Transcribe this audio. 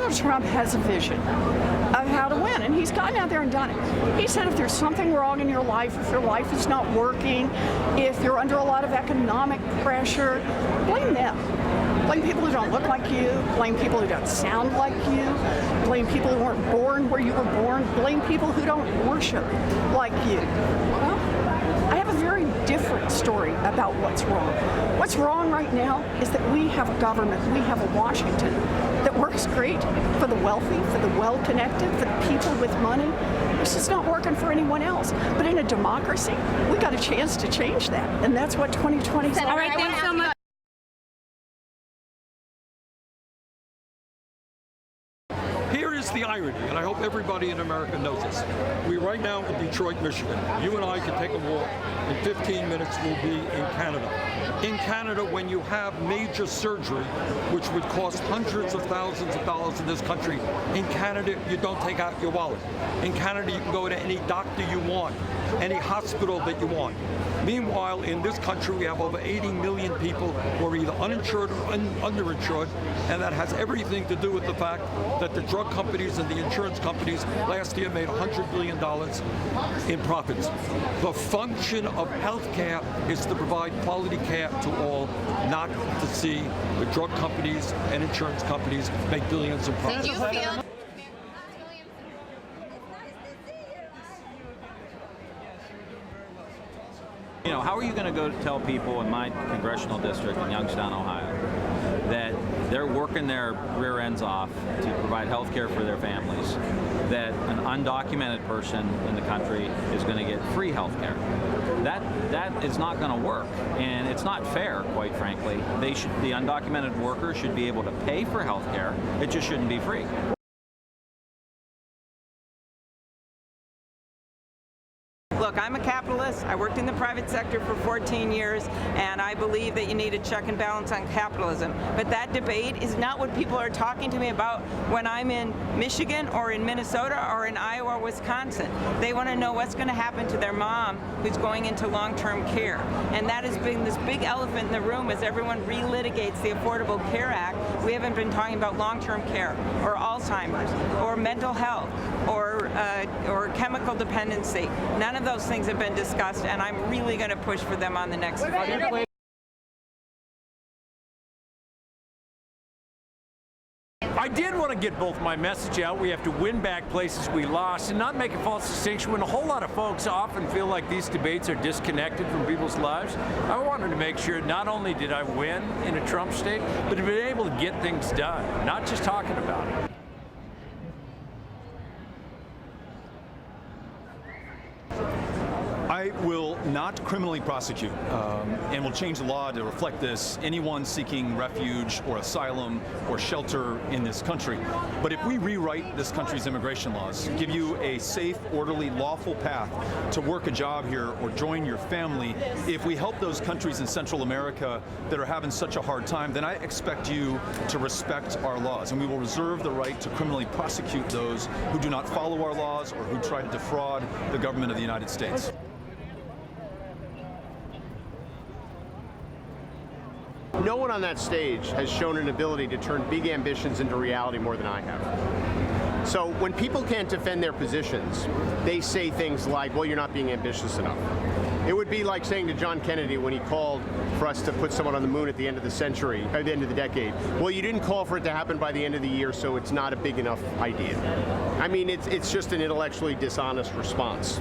Donald Trump has a vision of how to win, and he's gone out there and done it. He said if there's something wrong in your life, if your life is not working, if you're under a lot of economic pressure, blame them. Blame people who don't look like you, blame people who don't sound like you, blame people who weren't born where you were born, blame people who don't worship like you. Well, I have a very different story about what's wrong. What's wrong right now is that we have a government, we have a Washington that works great for the wealthy, for the well-connected, for the people with money. It's just not working for anyone else. But in a democracy, we got a chance to change that, and that's what 2020 is all about. All right, thanks so much. Here is the irony, and I hope everybody in America knows this. We right now in Detroit, Michigan. You and I can take a walk. In 15 minutes, we'll be in Canada. In Canada, when you have major surgery, which would cost hundreds of thousands of dollars in this country, in Canada, you don't take out your wallet. In Canada, you can go to any doctor you want, any hospital that you want. Meanwhile, in this country, we have over 80 million people who are either uninsured or underinsured, and that has everything to do with the fact that the drug companies and the insurance companies last year made $100 billion in profits. The function of healthcare is to provide quality care to all, not to see the drug companies and insurance companies make billions in profits. You know, how are you going to go tell people in my congressional district in Youngstown, Ohio, that they're working their rear ends off to provide health care for their families, that an undocumented person in the country is going to get free health care? That is not going to work, and it's not fair, quite frankly. The undocumented worker should be able to pay for health care. It just shouldn't be free. Look, I'm a capitalist. I worked in the private sector for 14 years, and I believe that you need a check and balance on capitalism. But that debate is not what people are talking to me about when I'm in Michigan or in Minnesota or in Iowa or Wisconsin. They want to know what's going to happen to their mom who's going into long-term care. And that has been this big elephant in the room as everyone relitigates the Affordable Care Act. We haven't been talking about long-term care or Alzheimer's or mental health or chemical dependency. None of those things have been discussed, and I'm really going to push for them on the next one. I did want to get both my message out. We have to win back places we lost and not make a false distinction when a whole lot of folks often feel like these debates are disconnected from people's lives. I wanted to make sure not only did I win in a Trump state, but to be able to get things done, not just talking about it. I will not criminally prosecute and will change the law to reflect this. Anyone seeking refuge or asylum or shelter in this country. But if we rewrite this country's immigration laws, give you a safe, orderly, lawful path to work a job here or join your family, if we help those countries in Central America that are having such a hard time, then I expect you to respect our laws. And we will reserve the right to criminally prosecute those who do not follow our laws or who try to defraud the government of the United States. No one on that stage has shown an ability to turn big ambitions into reality more than I have. So when people can't defend their positions, they say things like, well, you're not being ambitious enough. It would be like saying to John Kennedy when he called for us to put someone on the moon at the end of the century, or the end of the decade. Well, you didn't call for it to happen by the end of the year, so it's not a big enough idea. I mean, it's just an intellectually dishonest response.